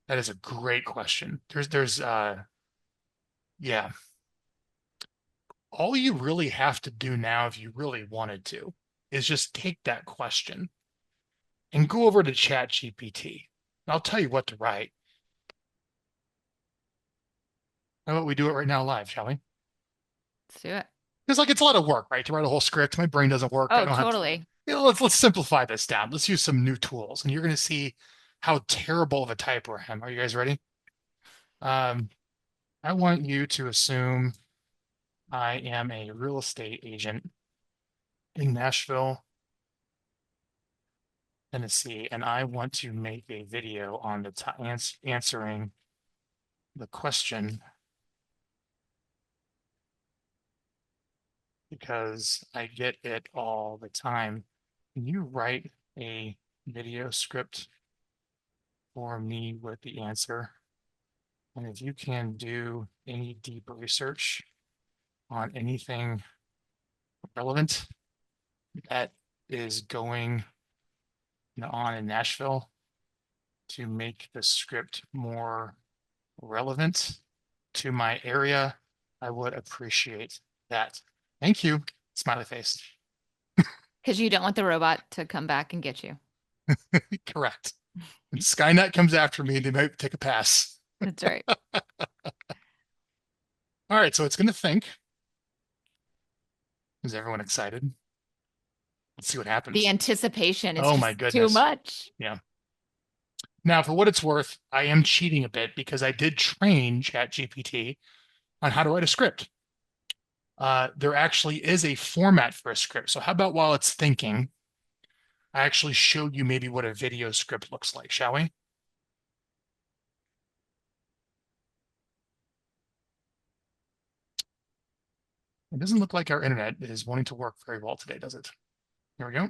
Speaker 1: That is a great question. Yeah. All you really have to do now, if you really wanted to, is just take that question and go over to Chat GPT. And I'll tell you what to write. How about we do it right now live, shall we?
Speaker 2: Let's do it.
Speaker 1: Because like it's a lot of work, right? To write a whole script. My brain doesn't work. I
Speaker 2: Oh,
Speaker 1: don't have
Speaker 2: totally.
Speaker 1: let's simplify this down. Let's use some new tools, and you're going to see how terrible of a typer I am. Are you guys ready? Um, I want you to assume I am a real estate agent in Nashville, Tennessee, and I want to make a video on the answering the question because I get it all the time. Can you write a video script for me with the answer? And if you can do any deep research on anything relevant that is going on in Nashville to make the script more relevant to my area, I would appreciate that. Thank you. Smiley face.
Speaker 2: Because you don't want the robot to come back and get you.
Speaker 1: Correct. When Skynet comes after me, they might take a pass.
Speaker 2: That's right.
Speaker 1: All right, so it's going to think. Is everyone excited? Let's see what
Speaker 2: The
Speaker 1: happens.
Speaker 2: anticipation is
Speaker 1: Oh my
Speaker 2: just too
Speaker 1: goodness.
Speaker 2: much.
Speaker 1: Yeah. Now, for what it's worth, I am cheating a bit because I did train ChatGPT on how to write a script. there actually is a format for a script. So how about while it's thinking, I actually show you maybe what a video script looks like, shall we? It doesn't look like our internet is wanting to work very well today, does it? Here we go.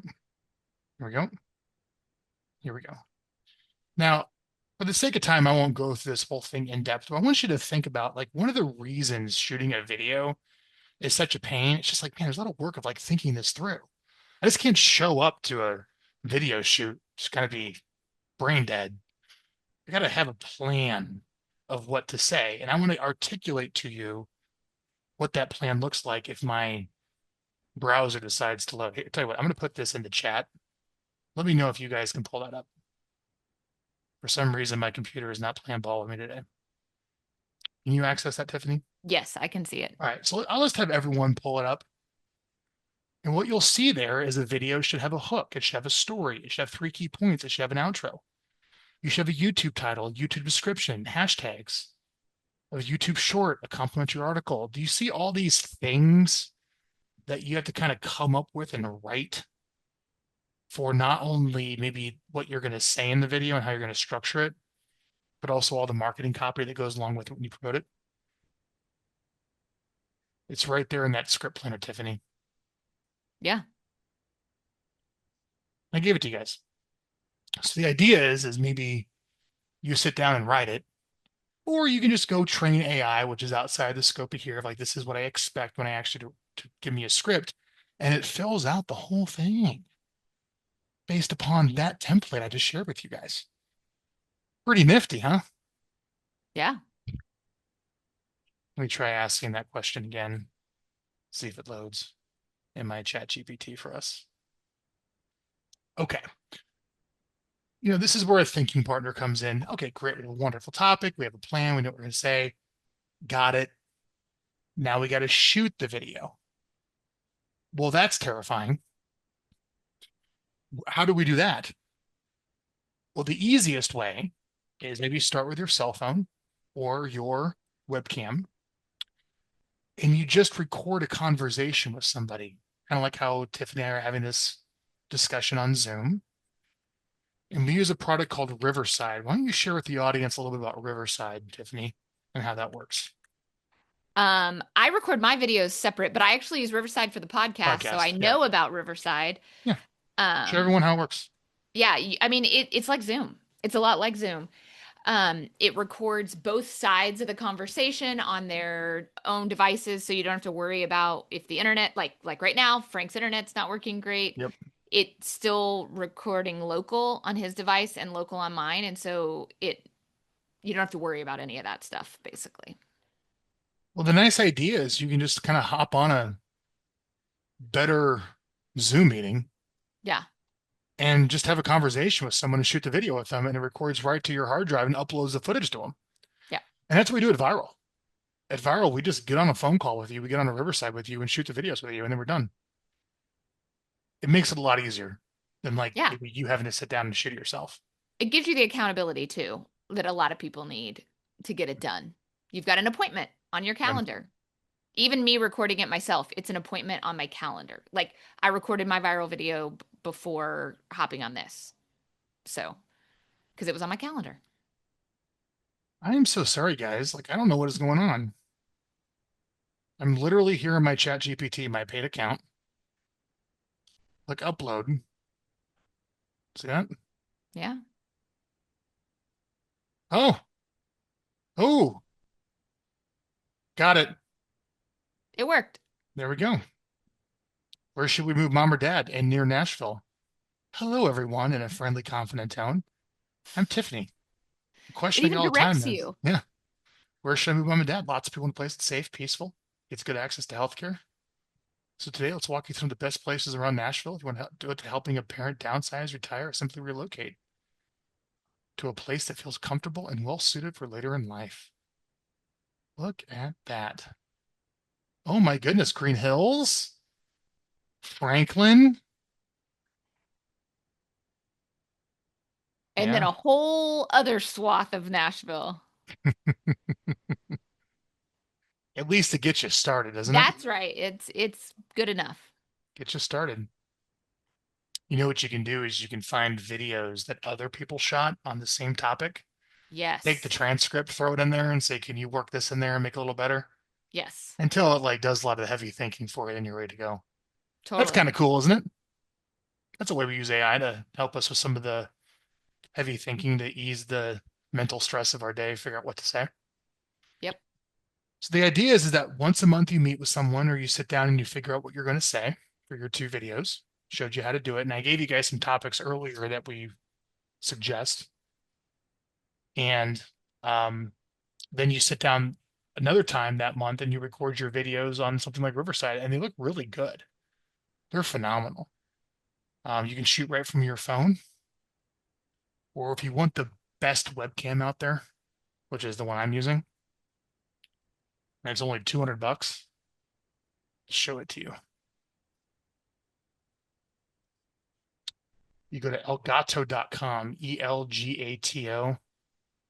Speaker 1: Here we go. Here we go. Now, for the sake of time, I won't go through this whole thing in depth, but I want you to think about like one of the reasons shooting a video is such a pain. It's just like, man, there's a lot of work of like thinking this through. I just can't show up to a video shoot, just kind of be brain dead. I got to have a plan of what to say. And I want to articulate to you what that plan looks like if my browser decides to load. Here, tell you what, I'm going to put this in the chat. Let me know if you guys can pull that up. For some reason, my computer is not playing ball with me today. Can you access that, Tiffany?
Speaker 2: Yes, I can see it.
Speaker 1: All right, so I'll just have everyone pull it up. And what you'll see there is a video should have a hook. It should have a story. It should have three key points. It should have an outro. You should have a YouTube title, YouTube description, hashtags, a YouTube short, a complimentary article. Do you see all these things that you have to kind of come up with and write for not only maybe what you're going to say in the video and how you're going to structure it, but also all the marketing copy that goes along with it when you promote it? It's right there in that script planner, Tiffany.
Speaker 2: Yeah.
Speaker 1: I gave it to you guys. So the idea is maybe you sit down and write it, or you can just go train AI, which is outside the scope of here. Like this is what I expect when I actually to give me a script, and it fills out the whole thing based upon that template I just shared with you guys. Pretty nifty, huh?
Speaker 2: Yeah.
Speaker 1: Let me try asking that question again. See if it loads in my chat GPT for us. Okay. This is where a thinking partner comes in. Okay, great. We have a wonderful topic. We have a plan. We know what we're going to say. Got it. Now we got to shoot the video. Well, that's terrifying. How do we do that? Well, the easiest way is maybe start with your cell phone or your webcam and you just record a conversation with somebody, kind of like how Tiffany and I are having this discussion on Zoom. And we use a product called Riverside. Why don't you share with the audience a little bit about Riverside, Tiffany, and how that works?
Speaker 2: I record my videos separate, but I actually use Riverside for the podcast, so I
Speaker 1: Podcast. Yeah.
Speaker 2: know about Riverside.
Speaker 1: Yeah. Show
Speaker 2: Um,
Speaker 1: everyone how it works.
Speaker 2: yeah, I mean it's like Zoom. It's a lot like Zoom. It records both sides of the conversation on their own devices, so you don't have to worry about if the internet, like right now, Frank's internet's not working great.
Speaker 1: Yep.
Speaker 2: It's still recording local on his device and local on mine, and so it you don't have to worry about any of that stuff, basically.
Speaker 1: Well, the nice idea is you can just kind of hop on a better Zoom meeting
Speaker 2: Yeah,
Speaker 1: and just have a conversation with someone and shoot the video with them, and it records right to your hard drive and uploads the footage to them.
Speaker 2: yeah,
Speaker 1: And that's what we do at Vyral. At Vyral, we just get on a phone call with you, we get on a Riverside with you and shoot the videos with you, and then we're done. It makes it a lot easier than like
Speaker 2: yeah.
Speaker 1: maybe you having to sit down and shoot it yourself.
Speaker 2: It gives you the accountability too that a lot of people need to get it done. You've got an appointment on your
Speaker 1: Yep.
Speaker 2: calendar. Even me recording it myself, it's an appointment on my calendar. Like I recorded my viral video before hopping on this. So, because it was on my calendar.
Speaker 1: I am so sorry, guys. Like, I don't know what is going on. I'm literally here in my chat GPT, my paid account. Click upload. See that?
Speaker 2: Yeah,
Speaker 1: Oh, oh, got it.
Speaker 2: it worked.
Speaker 1: There we go. Where should we move mom or dad? And near Nashville. Hello, everyone, in a friendly, confident tone. I'm Tiffany. The question
Speaker 2: It
Speaker 1: I get
Speaker 2: even
Speaker 1: all the time
Speaker 2: directs
Speaker 1: is,
Speaker 2: you.
Speaker 1: yeah, where should I move mom and dad? Lots of people in a place that's safe, peaceful, gets good access to healthcare. So today, let's walk you through the best places around Nashville. If you want to do it to helping a parent downsize, retire, or simply relocate to a place that feels comfortable and well suited for later in life. Look at that. Oh my goodness, Green Hills, Franklin.
Speaker 2: And then
Speaker 1: Yeah.
Speaker 2: a whole other swath of Nashville.
Speaker 1: At least to get you started, doesn't it?
Speaker 2: That's right. It's good enough.
Speaker 1: Get you started. You know what you can do is you can find videos that other people shot on the same topic, take the
Speaker 2: Yes.
Speaker 1: transcript, throw it in there, and say, "Can you work this in there and make it a little better?"
Speaker 2: Yes.
Speaker 1: Until it like does a lot of the heavy thinking for you, and you're ready to go. That's kind
Speaker 2: Totally.
Speaker 1: of cool, isn't it? That's a way we use AI to help us with some of the heavy thinking to ease the mental stress of our day, figure out what to say.
Speaker 2: Yep.
Speaker 1: So the idea is that once a month you meet with someone or you sit down and you figure out what you're going to say for your two videos. Showed you how to do it. And I gave you guys some topics earlier that we suggest. And um, then you sit down another time that month and you record your videos on something like Riverside, and they look really good. They're phenomenal. You can shoot right from your phone, or if you want the best webcam out there, which is the one I'm using, and it's only $200, show it to you. You go to elgato.com, ELGATO.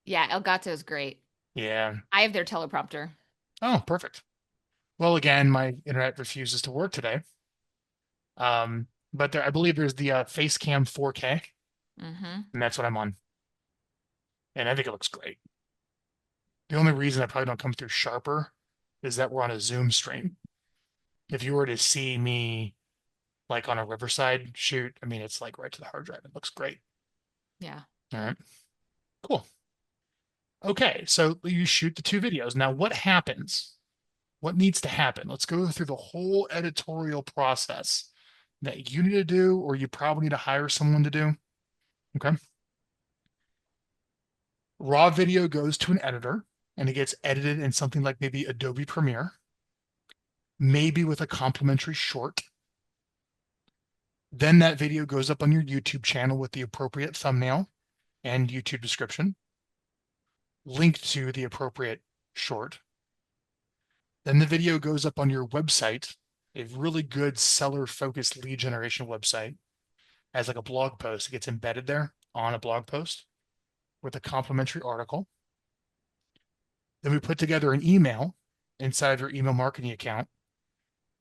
Speaker 2: Yeah, Elgato is great.
Speaker 1: Yeah.
Speaker 2: I have their teleprompter.
Speaker 1: Oh, perfect. Well, again, my internet refuses to work today. But there, I believe there's the Facecam 4K,
Speaker 2: Mm-hmm.
Speaker 1: and that's what I'm on. And I think it looks great. The only reason I probably don't come through sharper is that we're on a Zoom stream. If you were to see me like on a Riverside shoot, I mean, it's like right to the hard drive. It looks great.
Speaker 2: Yeah.
Speaker 1: All right, cool. Okay, so you shoot the two videos. Now, what happens? What needs to happen? Let's go through the whole editorial process that you need to do, or you probably need to hire someone to do. Okay. Raw video goes to an editor and it gets edited in something like maybe Adobe Premiere, maybe with a complimentary short. Then that video goes up on your YouTube channel with the appropriate thumbnail and YouTube description, linked to the appropriate short. Then the video goes up on your website, a really good seller focused lead generation website, as like a blog post. It gets embedded there on a blog post with a complimentary article. Then we put together an email inside of your email marketing account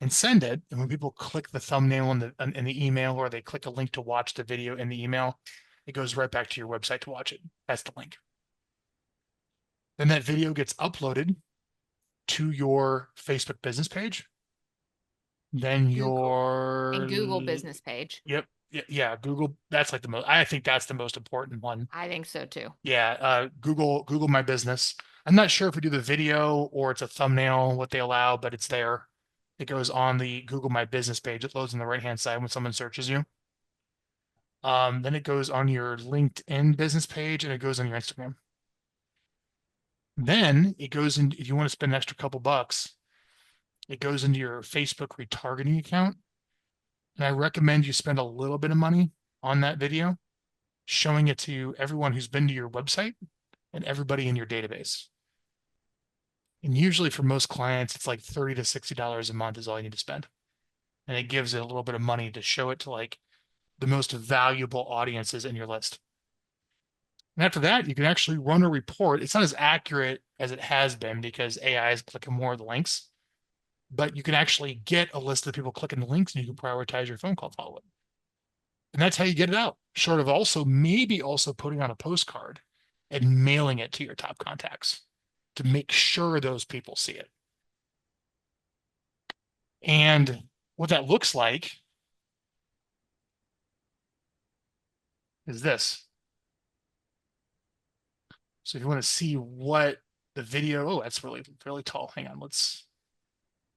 Speaker 1: and send it. And when people click the thumbnail in the email, or they click a link to watch the video in the email, it goes right back to your website to watch it. That's the link. Then that video gets uploaded to your Facebook business page. Then
Speaker 2: Google
Speaker 1: your
Speaker 2: and Google business page.
Speaker 1: yep, yeah, Google. That's like the most. I think that's the most important one.
Speaker 2: I think so too.
Speaker 1: Yeah, Google My Business. I'm not sure if we do the video or it's a thumbnail, what they allow, but it's there. It goes on the Google My Business page. It loads on the right-hand side when someone searches you. Then it goes on your LinkedIn business page and it goes on your Instagram. Then it goes in, if you want to spend an extra couple bucks, it goes into your Facebook retargeting account. And I recommend you spend a little bit of money on that video, showing it to everyone who's been to your website and everybody in your database. And usually for most clients, it's like $30 to $60 a month is all you need to spend. And it gives it a little bit of money to show it to like the most valuable audiences in your list. And after that, you can actually run a report. It's not as accurate as it has been because AI is clicking more of the links, but you can actually get a list of people clicking the links and you can prioritize your phone call follow up. And that's how you get it out. Short of also maybe also putting on a postcard and mailing it to your top contacts to make sure those people see it. And what that looks like is this. So if you want to see what the video, oh, that's really, really tall. Hang on, let's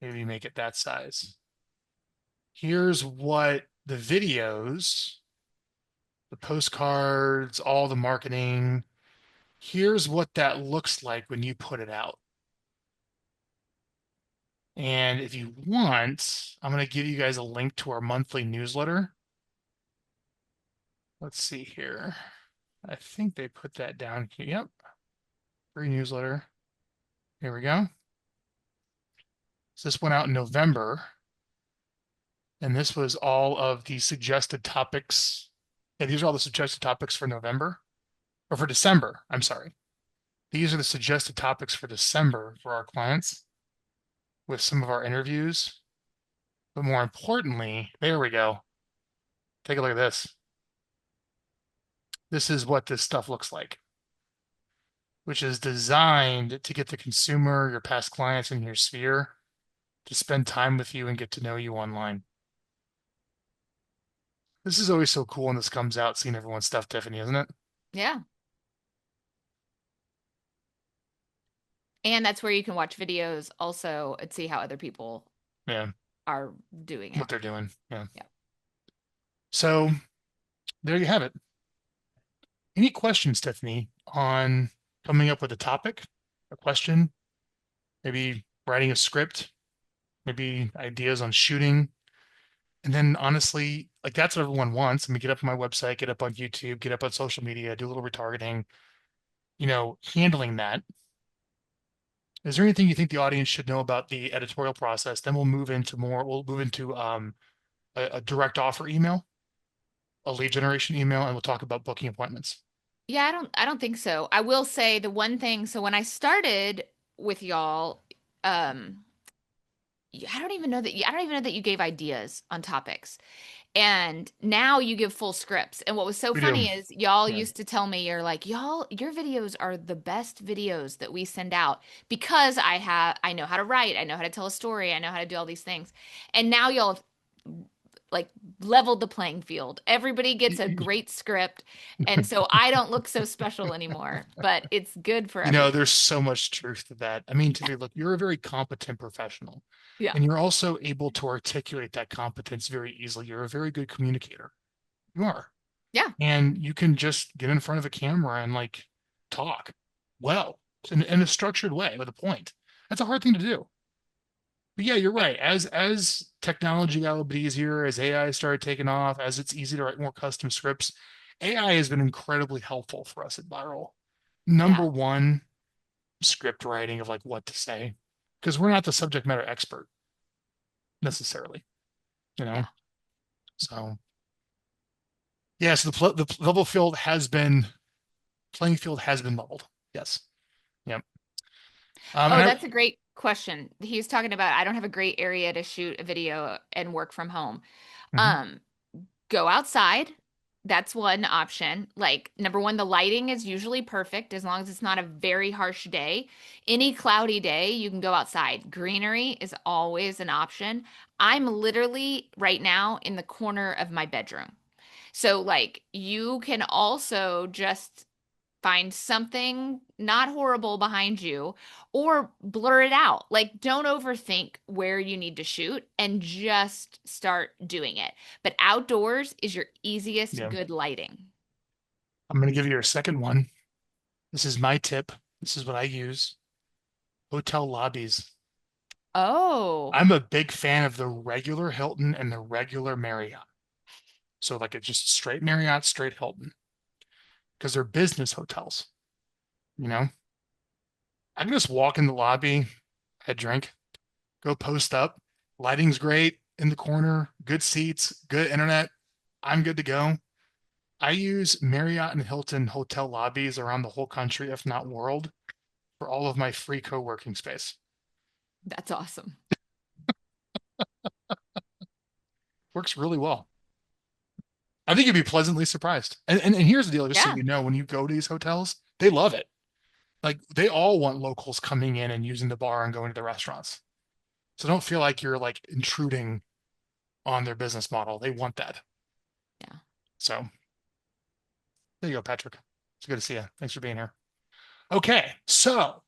Speaker 1: maybe make it that size. Here's what the videos, the postcards, all the marketing, here's what that looks like when you put it out. And if you want, I'm going to give you guys a link to our monthly newsletter. Let's see here. I think they put that down here. Yep. Free newsletter. Here we go. So this went out in November, and this was all of the suggested topics. Yeah, these are all the suggested topics for November, or for December. I'm sorry. These are the suggested topics for December for our clients. with some of our interviews. But more importantly, there we go. Take a look at this. This is what this stuff looks like, which is designed to get the consumer, your past clients in your sphere to spend time with you and get to know you online. This is always so cool when this comes out, seeing everyone's stuff, Tiffany, isn't it?
Speaker 2: Yeah. And that's where you can watch videos also and see how other people
Speaker 1: Yeah,
Speaker 2: are doing it.
Speaker 1: what they're doing. Yeah.
Speaker 2: Yeah.
Speaker 1: So there you have it. Any questions, Tiffany, on coming up with a topic, a question, maybe writing a script, maybe ideas on shooting? And then honestly, like that's what everyone wants. I mean, get up on my website, get up on YouTube, get up on social media, do a little retargeting, handling that. Is there anything you think the audience should know about the editorial process? Then we'll move into a direct offer email, a lead generation email, and we'll talk about booking appointments.
Speaker 2: Yeah, I don't think so. I will say the one thing, so when I started with y'all, um I don't even know that you gave ideas on topics. And now you give full scripts. And what was so
Speaker 1: We do.
Speaker 2: funny is y'all
Speaker 1: Yeah.
Speaker 2: used to tell me, you're like, y'all, your videos are the best videos that we send out because I know how to write, I know how to tell a story, I know how to do all these things. And now y'all have like leveled the playing field. Everybody gets a great script. And so I don't look so special anymore, but it's good for
Speaker 1: There's
Speaker 2: everybody.
Speaker 1: so much truth to that. I mean, Tiffany, look, you're a very competent professional,
Speaker 2: Yeah.
Speaker 1: and you're also able to articulate that competence very easily. You're a very good communicator. You are.
Speaker 2: Yeah.
Speaker 1: And you can just get in front of a camera and like talk well in a structured way with a point. That's a hard thing to do. But yeah, you're right. As technology got a little bit easier, as AI started taking off, as it's easy to write more custom scripts, AI has been incredibly helpful for us at Viral.
Speaker 2: Yeah.
Speaker 1: Number one, script writing of like what to say, because we're not the subject matter expert necessarily, you know.
Speaker 2: Yeah.
Speaker 1: So yeah, so the level field has been playing field has been leveled. Yes. Yep.
Speaker 2: Oh,
Speaker 1: And I
Speaker 2: that's a great question. He's talking about I don't have a great area to shoot a video and work from home.
Speaker 1: mhm,
Speaker 2: Um, Go outside. That's one option. Like, number one, the lighting is usually perfect as long as it's not a very harsh day. Any cloudy day, you can go outside. Greenery is always an option. I'm literally right now in the corner of my bedroom. So, like, you can also just find something not horrible behind you or blur it out. Like, don't overthink where you need to shoot and just start doing it. But outdoors is your easiest
Speaker 1: yeah,
Speaker 2: good lighting.
Speaker 1: I'm going to give you a second one. This is my tip. This is what I use. Hotel lobbies.
Speaker 2: Oh,
Speaker 1: I'm a big fan of the regular Hilton and the regular Marriott. So like it's just straight Marriott, straight Hilton, because they're business hotels. You know, I can just walk in the lobby, have a drink, go post up. Lighting's great in the corner, good seats, good internet. I'm good to go. I use Marriott and Hilton hotel lobbies around the whole country, if not world, for all of my free co-working space.
Speaker 2: that's awesome.
Speaker 1: Works really well. I think you'd be pleasantly surprised. And here's the deal, just so
Speaker 2: Yeah.
Speaker 1: you know, when you go to these hotels, they love it. Like they all want locals coming in and using the bar and going to the restaurants. So don't feel like you're like intruding on their business model. They want that.
Speaker 2: Yeah.
Speaker 1: So there you go, Patrick. It's good to see you. Thanks for being here. Okay, so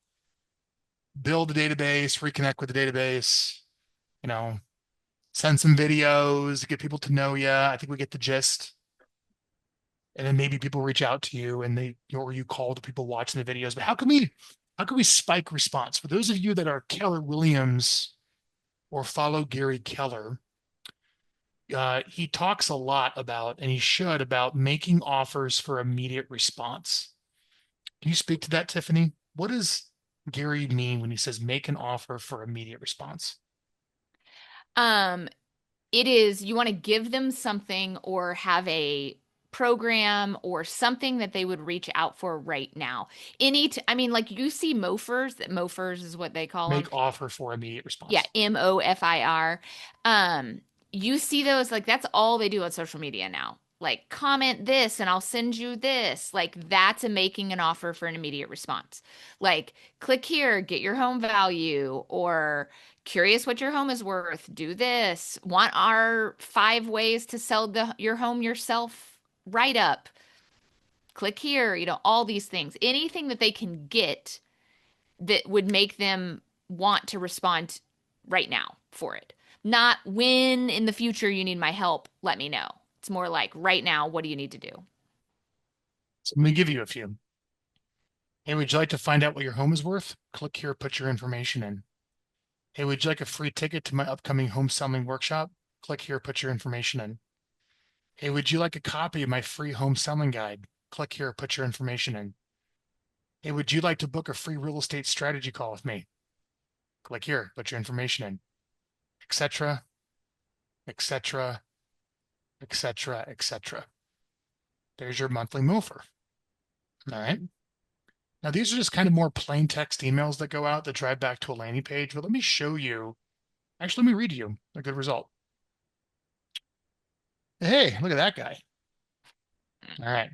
Speaker 1: build a database, reconnect with the database, you know, send some videos, get people to know you. I think we get the gist. And then maybe people reach out to you and or you call the people watching the videos. But how can we spike response? For those of you that are Keller Williams or follow Gary Keller, he talks a lot about, and he should, about making offers for immediate response. Can you speak to that, Tiffany? What does Gary mean when he says make an offer for immediate response?
Speaker 2: Um, it is you want to give them something or have a program or something that they would reach out for right now. I mean, like you see mofers, that mofers is what they call them.
Speaker 1: Make offer for immediate
Speaker 2: Yeah,
Speaker 1: response.
Speaker 2: MOFIR. You see those, like that's all they do on social media now. Like comment this and I'll send you this. Like that's a making an offer for an immediate response. Like click here, get your home value, or curious what your home is worth, do this. Want our 5 ways to sell your home yourself write up. Click here, all these things. Anything that they can get that would make them want to respond right now for it. Not when in the future you need my help, let me know. It's more like right now, what do you need to do?
Speaker 1: So let me give you a few. Hey, would you like to find out what your home is worth? Click here, put your information in. Hey, would you like a free ticket to my upcoming home selling workshop? Click here, put your information in. Hey, would you like a copy of my free home selling guide? Click here, put your information in. Hey, would you like to book a free real estate strategy call with me? Click here, put your information in, etc., etc., etc., etc. There's your monthly mofer. All right. Now, these are just kind of more plain text emails that go out that drive back to a landing page, but let me show you. Actually, let me read you a good result. Hey, look at that guy. All right.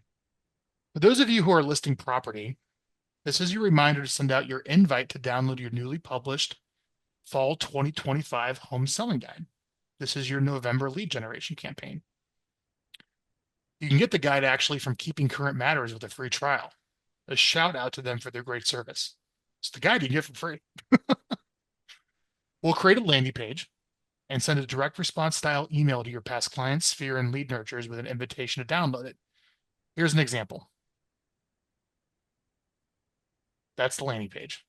Speaker 1: For those of you who are listing property, this is your reminder to send out your invite to download your newly published Fall 2025 Home Selling Guide. This is your November lead generation campaign. You can get the guide actually from Keeping Current Matters with a free trial. A shout out to them for their great service. It's the guide you can get for free. We'll create a landing page and send a direct response style email to your past clients, sphere, and lead nurturers with an invitation to download it. Here's an example. That's the landing page.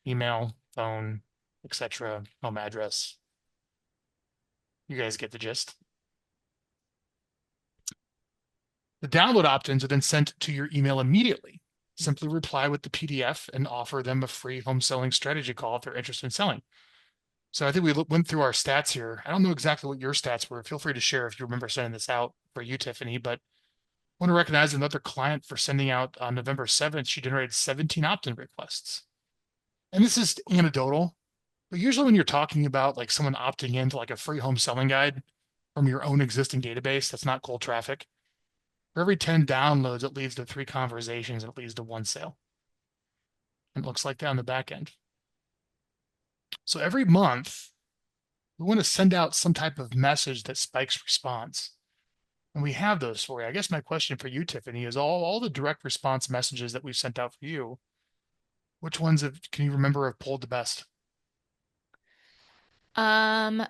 Speaker 1: Email, phone, etc., home address. You guys get the gist. The download opt-ins are then sent to your email immediately. Simply reply with the PDF and offer them a free home selling strategy call if they're interested in selling. So I think we went through our stats here. I don't know exactly what your stats were. Feel free to share if you remember sending this out for you, Tiffany, but I want to recognize another client for sending out on November 7th. She generated 17 opt-in requests. And this is anecdotal, but usually when you're talking about like someone opting into like a free home selling guide from your own existing database, that's not cold traffic. For every 10 downloads, it leads to 3 conversations and it leads to 1 sale. And it looks like that on the back end. So every month, we want to send out some type of message that spikes response. And we have those for you. I guess my question for you, Tiffany, is all the direct response messages that we've sent out for you, which ones can you remember have pulled the best?
Speaker 2: Um,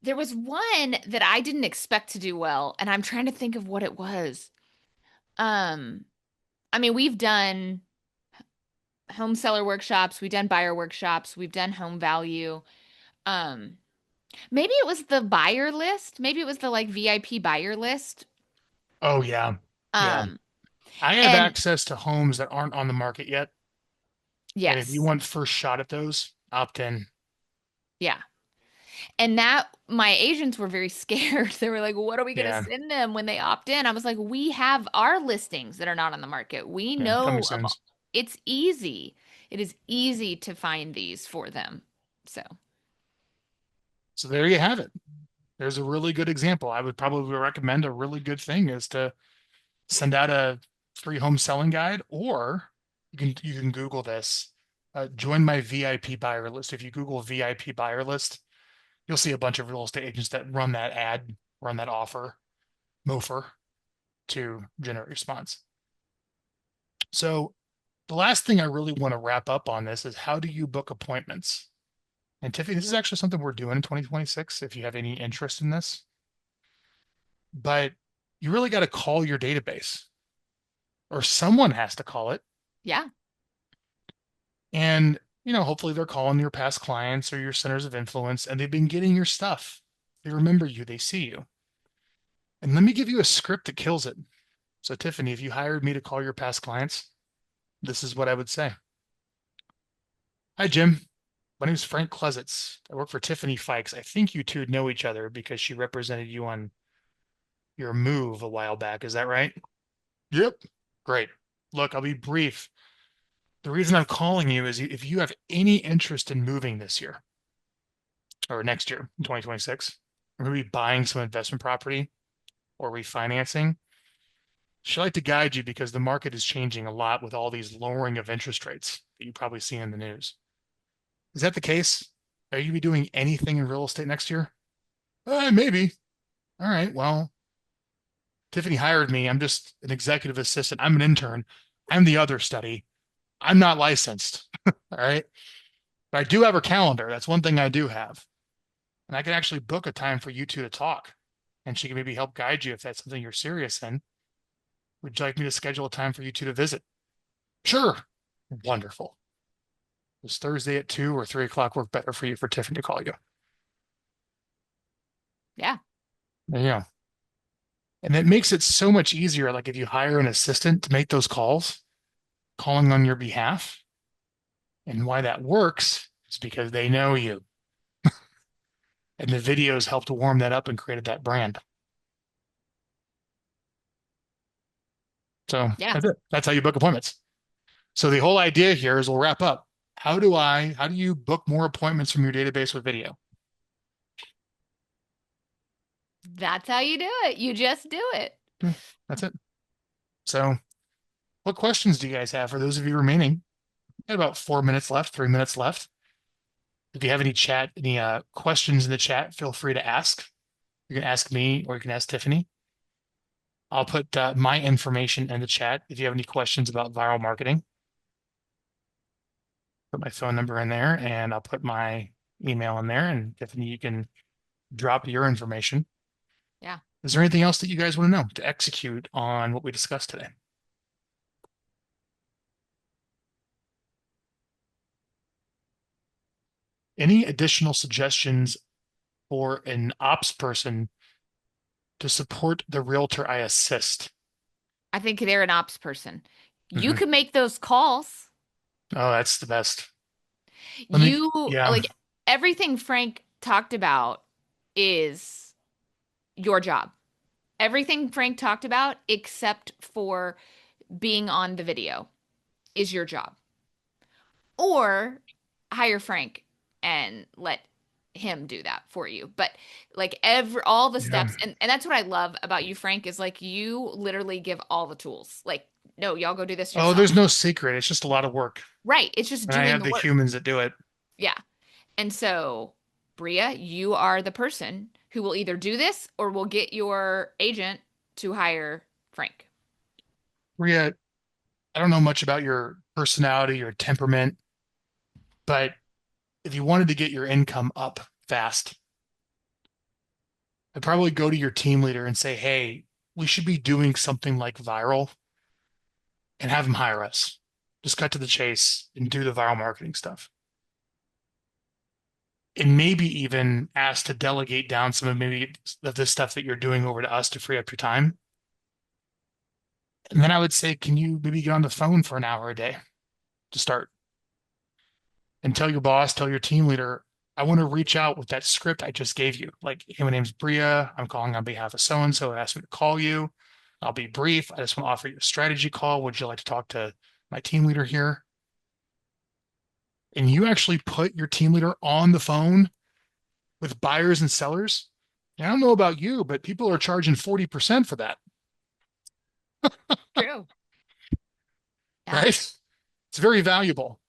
Speaker 2: there was one that I didn't expect to do well, and I'm trying to think of what it was. Um, I mean, we've done home seller workshops, we've done buyer workshops, we've done home value. Um, Maybe it was the buyer list. Maybe it was the like VIP buyer list.
Speaker 1: Oh, yeah. Yeah.
Speaker 2: Um,
Speaker 1: I have
Speaker 2: and
Speaker 1: access to homes that aren't on the market yet. And if you
Speaker 2: yes,
Speaker 1: want first shot at those, opt in.
Speaker 2: yeah. And that my agents were very scared. They were like, "What are we going to
Speaker 1: Yeah.
Speaker 2: send them when they opt in?" I was like, "We have our listings that are not on the market. We
Speaker 1: Yeah. Coming
Speaker 2: know
Speaker 1: soon.
Speaker 2: it's easy. It is easy to find these for them." So,
Speaker 1: So there you have it. There's a really good example. I would probably recommend a really good thing is to send out a free home selling guide, or you can Google this. Join my VIP buyer list. If you Google VIP buyer list, you'll see a bunch of real estate agents that run that ad, run that offer, mofer to generate response. So the last thing I really want to wrap up on this is how do you book appointments? And Tiffany, this is actually something we're doing in 2026 if you have any interest in this. But you really got to call your database, or someone has to call it.
Speaker 2: yeah.
Speaker 1: And, hopefully they're calling your past clients or your centers of influence and they've been getting your stuff. They remember you, they see you. And let me give you a script that kills it. So, Tiffany, if you hired me to call your past clients, this is what I would say. Hi, Jim. My name is Frank Klesitz. I work for Tiffany Fykes. I think you two know each other because she represented you on your move a while back. Is that right? Yep. Great. Look, I'll be brief. The reason I'm calling you is if you have any interest in moving this year or next year in 2026, or maybe buying some investment property or refinancing, she'd like to guide you because the market is changing a lot with all these lowering of interest rates that you probably see in the news. Is that the case? Are you be doing anything in real estate next year? Maybe. All right. Well, Tiffany hired me. I'm just an executive assistant. I'm an intern. I'm the other study. I'm not licensed. All right. But I do have her calendar. That's one thing I do have. And I can actually book a time for you two to talk. And she can maybe help guide you if that's something you're serious in. Would you like me to schedule a time for you two to visit? Sure. Wonderful. Does Thursday at 2 or 3 o'clock work better for you for Tiffany to call you?
Speaker 2: Yeah.
Speaker 1: There you go. And it makes it so much easier. Like if you hire an assistant to make those calls, calling on your behalf. And why that works is because they know you. And the videos help to warm that up and created that brand. So
Speaker 2: Yeah.
Speaker 1: that's it. That's how you book appointments. So the whole idea here is we'll wrap up. How do you book more appointments from your database with video?
Speaker 2: That's how you do it. You just do it.
Speaker 1: Yeah, that's it. So what questions do you guys have for those of you remaining? Got about 4 minutes left, 3 minutes left. If you have any questions in the chat, feel free to ask. You can ask me or you can ask Tiffany. I'll put my information in the chat if you have any questions about viral marketing. Put my phone number in there and I'll put my email in there. And Tiffany, you can drop your information.
Speaker 2: Yeah.
Speaker 1: Is there anything else that you guys want to know to execute on what we discussed today? Any additional suggestions for an ops person to support the realtor I assist?
Speaker 2: I think they're an ops person. You
Speaker 1: Mhm.
Speaker 2: can make those calls.
Speaker 1: Oh, that's the best. Yeah,
Speaker 2: Like everything Frank talked about is your job. Everything Frank talked about, except for being on the video, is your job. Or hire Frank and let him do that for you. But like every all the
Speaker 1: yeah.
Speaker 2: steps, and that's what I love about you, Frank, is like you literally give all the tools. Like, no, y'all go do this
Speaker 1: Oh,
Speaker 2: yourself.
Speaker 1: there's no secret. It's just a lot of work.
Speaker 2: Right. It's just
Speaker 1: And I
Speaker 2: doing
Speaker 1: have
Speaker 2: the
Speaker 1: the
Speaker 2: work.
Speaker 1: humans that do it.
Speaker 2: Yeah. And so, Bria, you are the person who will either do this or will get your agent to hire Frank.
Speaker 1: Ria, I don't know much about your personality, your temperament, but if you wanted to get your income up fast, I'd probably go to your team leader and say, hey, we should be doing something like viral and have them hire us. Just cut to the chase and do the viral marketing stuff. And maybe even ask to delegate down some of maybe of this stuff that you're doing over to us to free up your time. And then I would say, can you maybe get on the phone for an hour a day to start and tell your boss, tell your team leader, I want to reach out with that script I just gave you. Like, hey, my name's Bria. I'm calling on behalf of so and so. Asked me to call you. I'll be brief. I just want to offer you a strategy call. Would you like to talk to my team leader here? And you actually put your team leader on the phone with buyers and sellers. And I don't know about you, but people are charging 40% for that,
Speaker 2: True. Yeah.
Speaker 1: right? It's very valuable.